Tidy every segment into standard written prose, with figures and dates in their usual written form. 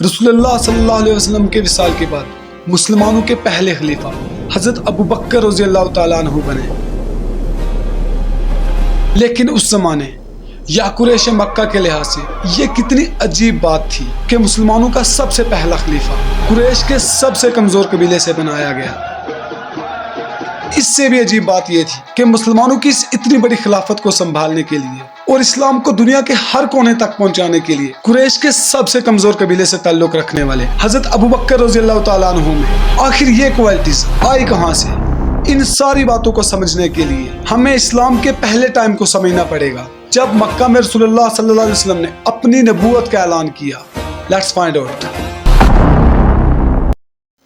रसूल अल्लाह सल्लल्लाहु अलैहि वसल्लम के विसाल के बाद मुसलमानों के पहले खलीफा हजरत अबू बकर रज़ी अल्लाह तआला अन्हु बने। लेकिन उस जमाने या कुरैश मक्का के लिहाज से ये कितनी अजीब बात थी कि मुसलमानों का सबसे पहला खलीफा कुरैश के सबसे कमजोर कबीले से बनाया गया। इससे भी अजीब बात यह थी कि मुसलमानों की इस इतनी बड़ी खिलाफत को संभालने के लिए और इस्लाम को दुनिया के हर कोने तक पहुंचाने के लिए कुरैश के सबसे कमजोर कबीले से ताल्लुक रखने वाले हजरत अबू बकर रज़ी अल्लाह तआला अन्हु में आखिर ये क्वालिटीज आई कहां से? इन सारी बातों को समझने के लिए हमें इस्लाम के पहले टाइम को समझना पड़ेगा जब मक्का में रसूलुल्लाह सल्लल्लाहु अलैहि वसल्लम ने अपनी नबूवत का ऐलान किया। Let's find out.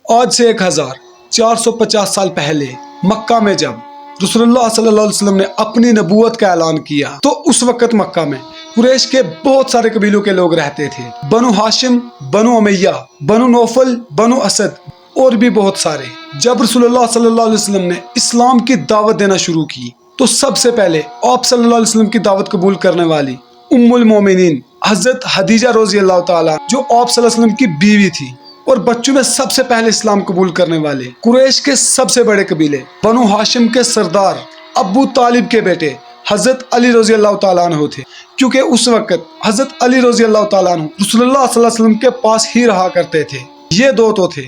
आज से 1450 साल पहले मक्का में जब रसूलुल्लाह सल्लल्लाहु अलैहि वसल्लम ने अपनी नबूवत का ऐलान किया तो उस वक्त मक्का में कुरैश के बहुत सारे कबीलों के लोग रहते थे। बनु हाशिम, बनु उमैया, बनु नौफल, बनु असद और भी बहुत सारे। जब रसूलुल्लाह सल्लल्लाहु अलैहि वसल्लम ने इस्लाम की दावत देना शुरू की तो सबसे पहले आप सल्लल्लाहु अलैहि वसल्लम की दावत कबूल करने वाली उम्मुल मोमिनीन हजरत हदीजा रज़ी अल्लाह तआला जो आप सल्लल्लाहु अलैहि वसल्लम की बीवी थी और बच्चों में सबसे पहले इस्लाम कबूल करने वाले कुरैश के सबसे बड़े कबीले बनु हाशिम के सरदार अबू तालिब के बेटे हजरत अली रज़ी अल्लाह तआला अन्हु थे। क्योंकि उस वक्त हजरत अली रज़ी अल्लाह तआला अन्हु रसूलुल्लाह सल्लल्लाहु अलैहि वसल्लम के पास ही रहा करते थे। ये दो तो थे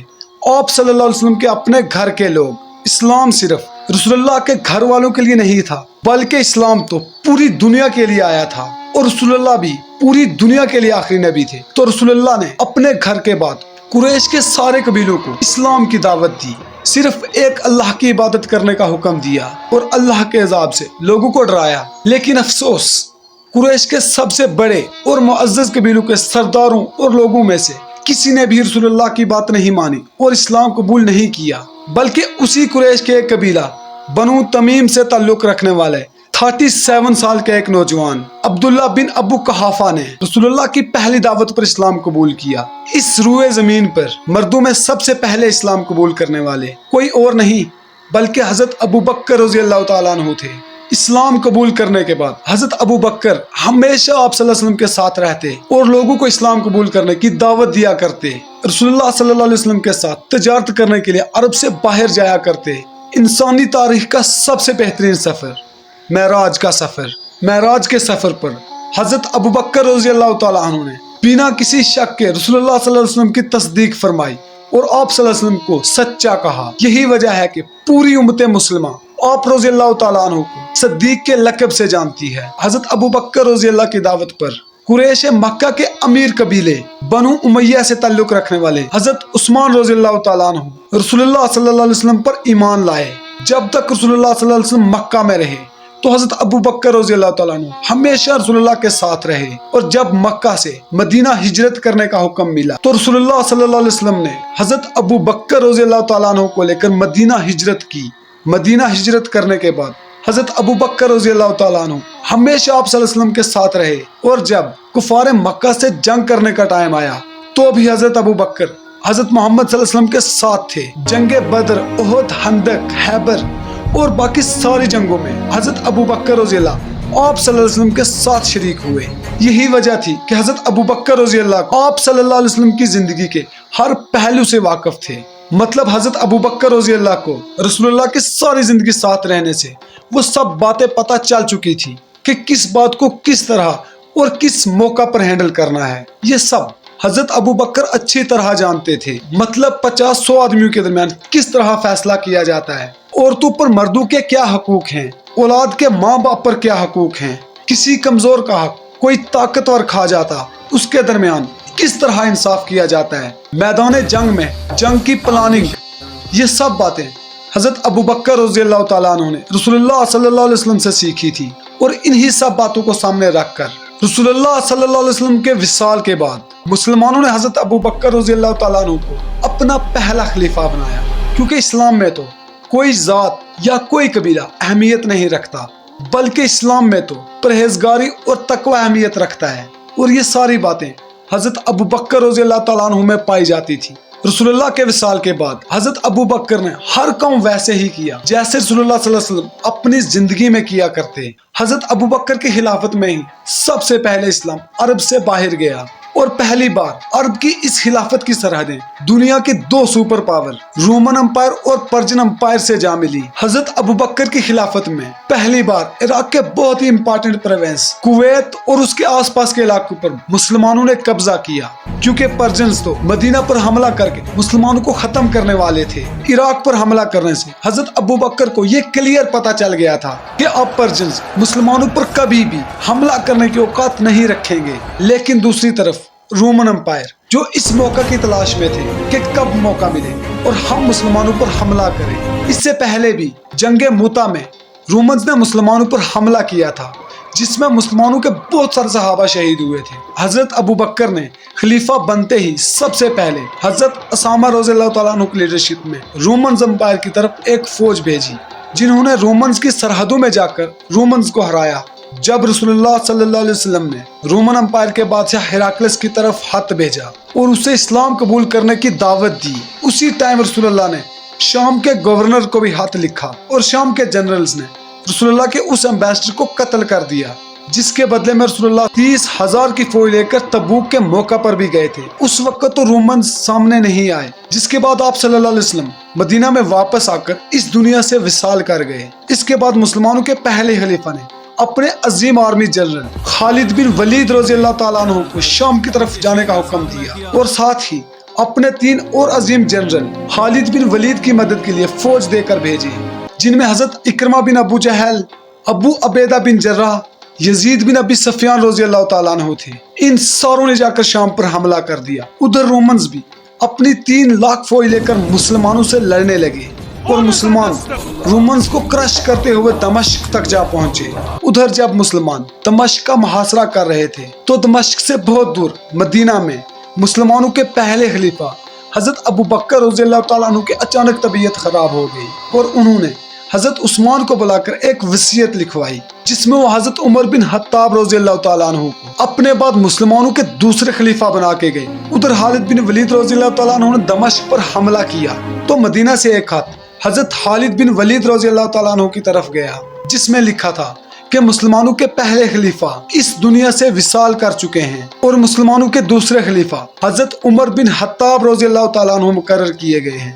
आप सल्लल्लाहु अलैहि वसल्लम के अपने घर के लोग। इस्लाम सिर्फ रसूलुल्लाह के घर वालों के लिए नहीं था बल्कि इस्लाम तो पूरी दुनिया के लिए आया था और रसूलुल्लाह भी पूरी दुनिया के लिए आखिरी नबी थे। तो रसूलुल्लाह ने अपने घर के बाद कुरैश के सारे कबीलों को इस्लाम की दावत दी, सिर्फ एक अल्लाह की इबादत करने का हुक्म दिया और अल्लाह के अजाब से लोगों को डराया। लेकिन अफसोस कुरैश के सबसे बड़े और मुअज्जज कबीलों के सरदारों और लोगों में से किसी ने भी रसूलुल्लाह की बात नहीं मानी और इस्लाम कबूल नहीं किया, बल्कि उसी कुरैश के एक कबीला बनु तमीम से ताल्लुक रखने वाले 37 साल के एक नौजवान अब्दुल्ला बिन अबू कहाफा ने रसूलुल्लाह की पहली दावत पर इस्लाम कबूल किया। इस रूए जमीन पर मर्दों में सबसे पहले इस्लाम कबूल करने वाले कोई और नहीं बल्कि हजरत अबू बकर रज़ी अल्लाह तआला अन्हु थे। इस्लाम कबूल करने के बाद हजरत अबू बकर हमेशा आप सल्लल्लाहु अलैहि वसल्लम के साथ रहते और लोगों को इस्लाम कबूल करने की दावत दिया करते। रसूलुल्लाह सल्लल्लाहु अलैहि वसल्लम के साथ तिजारत करने के लिए अरब से बाहर जाया करते। इंसानी तारीख का सबसे बेहतरीन सफर मेराज का सफर। मेराज के सफर पर हजरत अबू बकर रज़ी अल्लाह तआला अन्हु ने बिना किसी शक के रसूलुल्लाह सल्लल्लाहु अलैहि वसल्लम की तस्दीक फरमाई और आप सल्लल्लाहु अलैहि वसल्लम को सच्चा कहा। यही वजह है कि पूरी उम्मत मुस्लिमा आप रज़ी अल्लाह तआला अन्हु को सद्दीक के लक़ब से जानती है। हजरत अबू बकर रज़ी अल्लाह की दावत पर कुरैश मक्का के अमीर कबीले बनु उमैया से ताल्लुक रखने वाले हजरत उस्मान रज़ी अल्लाह तआला अन्हु रसूलुल्लाह सल्लल्लाहु अलैहि वसल्लम पर ईमान लाए। जब तक रसूलुल्लाह सल्लल्लाहु अलैहि वसल्लम मक्का में रहे तो हजरत अबू बकर रज़ी अल्लाह तआला अन्हु हमेशा रसूलुल्लाह के साथ रहे और जब मक्का से मदीना हिजरत करने का हुक्म मिला तो रसूलुल्लाह सल्लल्लाहु अलैहि वसल्लम ने हजरत अबू बकर रज़ी अल्लाह तआला अन्हु को लेकर मदीना हिजरत की। मदीना हिजरत करने के बाद हजरत अबू बकर रज़ी अल्लाह तआला अन्हु हमेशा आप सल्लल्लाहु अलैहि वसल्लम के साथ रहे और जब कुफार मक्का से जंग करने का टाइम आया तो भी हजरत अबू बकर हजरत मोहम्मद सल्लल्लाहु अलैहि वसल्लम के साथ थे। जंगे बद्र, उहद, खंदक, खैबर और बाकी सारी जंगों में हजरत अबू बकर रज़ी अल्लाह आप सल्लल्लाहु अलैहि वसल्लम के साथ शरीक हुए। यही वजह थी कि हजरत अबू बकर रज़ी अल्लाह आप सल्लल्लाहु अलैहि वसल्लम की जिंदगी के हर पहलू से वाकिफ थे। मतलब हजरत अबू बकर रज़ी अल्लाह को रसूलुल्लाह की सारी जिंदगी साथ रहने से वो सब बातें पता चल चुकी थी कि किस बात को किस तरह और किस मौका पर हैंडल करना है। ये सब हजरत अबू बकर अच्छी तरह जानते थे। मतलब 50-100 आदमियों के दरमियान किस तरह फैसला किया जाता है, औरतों पर मर्दों के क्या हकूक हैं, औलाद के माँ बाप पर क्या हकूक हैं, किसी कमजोर का हक कोई ताकतवर खा जाता उसके दरमियान किस तरह इंसाफ किया जाता है, मैदान जंग में जंग की प्लानिंग, ये सब बातें हजरत अबू बकर रज़ी अल्लाह तआला अन्हु ने रसूलुल्लाह सल्लल्लाहु अलैहि वसल्लम से सीखी थी। और इन्हीं सब बातों को सामने रखकर रसूलुल्लाह सल्लल्लाहु अलैहि वसल्लम के विसाल के बाद मुसलमानों ने हजरत अबू बकर रज़ी अल्लाह तआला अन्हु को अपना पहला खलीफा बनाया। क्योंकि इस्लाम में तो कोई जात या कोई कबीला अहमियत नहीं रखता बल्कि इस्लाम में तो परहेजगारी और तकवा अहमियत रखता है। और ये सारी बातें हजरत अबू बकर रज़ी अल्लाह तआला अन्हु में पाई जाती थी। रसूलुल्लाह के विसाल के बाद हजरत अबू बकर ने हर काम वैसे ही किया जैसे रसूलुल्लाह सल्लल्लाहु अलैहि वसल्लम अपनी जिंदगी में किया करते। हजरत अबू बकर की खिलाफत में ही सबसे पहले इस्लाम अरब से बाहर गया اور پہلی بار عرب کی اس خلافت کی سرحدیں دنیا کے دو سپر پاور رومن امپائر اور پرشین امپائر سے جا ملی۔ حضرت ابوبکر کی خلافت میں پہلی بار عراق کے بہت ہی امپارٹنٹ پروونس کویت اور اس کے آس پاس کے علاقوں پر مسلمانوں نے قبضہ کیا، کیونکہ پرشینز تو مدینہ پر حملہ کر کے مسلمانوں کو ختم کرنے والے تھے۔ عراق پر حملہ کرنے سے حضرت ابوبکر کو یہ کلیئر پتا چل گیا تھا کہ اب پرشینز مسلمانوں پر کبھی بھی حملہ کرنے کی اوقات نہیں رکھیں گے۔ لیکن دوسری طرف رومن امپائر جو اس موقع کی تلاش میں تھے کہ کب موقع ملے اور ہم مسلمانوں پر حملہ کریں۔ اس سے پہلے بھی جنگ موتا میں رومنز نے مسلمانوں پر حملہ کیا تھا، جس میں مسلمانوں کے بہت سارے صحابہ شہید ہوئے تھے۔ حضرت ابوبکر نے خلیفہ بنتے ہی سب سے پہلے حضرت اسامہ رضی اللہ تعالیٰ عنہ کی لیڈرشپ میں رومنز امپائر کی طرف ایک فوج بھیجی، جنہوں نے رومنز کی سرحدوں میں جا کر رومنز کو ہرایا۔ جب رسول اللہ صلی اللہ علیہ وسلم نے رومن امپائر کے بادشاہ ہیراکلس کی طرف خط بھیجا اور اسے اسلام قبول کرنے کی دعوت دی، اسی ٹائم رسول اللہ نے شام کے گورنر کو بھی خط لکھا اور شام کے جنرلز نے رسول اللہ کے اس ایمبیسڈر کو قتل کر دیا، جس کے بدلے میں رسول اللہ 30,000 کی فوج لے کر تبوک کے موقع پر بھی گئے تھے۔ اس وقت تو رومنز سامنے نہیں آئے، جس کے بعد آپ صلی اللہ علیہ وسلم مدینہ میں واپس آ کر اس دنیا سے وصال کر گئے۔ اس کے بعد مسلمانوں کے پہلے خلیفہ نے اپنے عظیم آرمی جنرل خالد بن ولید رضی اللہ تعالیٰ عنہ کو شام کی طرف جانے کا حکم دیا، اور ساتھ ہی اپنے 3 اور عظیم جنرل خالد بن ولید کی مدد کے لیے فوج دے کر بھیجی، جن میں حضرت اکرمہ بن ابو جہل، ابو عبیدہ بن جراح، یزید بن ابی سفیان رضی اللہ تعالیٰ عنہ تھے۔ ان ساروں نے جا کر شام پر حملہ کر دیا۔ ادھر رومنز بھی اپنی 3 لاکھ فوج لے کر مسلمانوں سے لڑنے لگے اور مسلمان رومنز کو کرش کرتے ہوئے دمشق تک جا پہنچے۔ ادھر جب مسلمان دمشق کا محاصرہ کر رہے تھے تو دمشق سے بہت دور مدینہ میں مسلمانوں کے پہلے خلیفہ حضرت ابوبکر رضی اللہ تعالیٰ عنہ کی اچانک طبیعت خراب ہو گئی، اور انہوں نے حضرت عثمان کو بلا کر ایک وصیت لکھوائی، جس میں وہ حضرت عمر بن خطاب رضی اللہ تعالیٰ عنہ کو اپنے بعد مسلمانوں کے دوسرے خلیفہ بنا کے گئے۔ ادھر خالد بن ولید رضی اللہ تعالیٰ عنہ نے دمشق پر حملہ کیا تو مدینہ سے ایک خط حضرت خالد بن ولید رضی اللہ تعالیٰ عنہ کی طرف گیا، جس میں لکھا تھا کہ مسلمانوں کے پہلے خلیفہ اس دنیا سے وصال کر چکے ہیں اور مسلمانوں کے دوسرے خلیفہ حضرت عمر بن خطاب رضی اللہ تعالیٰ عنہ مقرر کیے گئے ہیں۔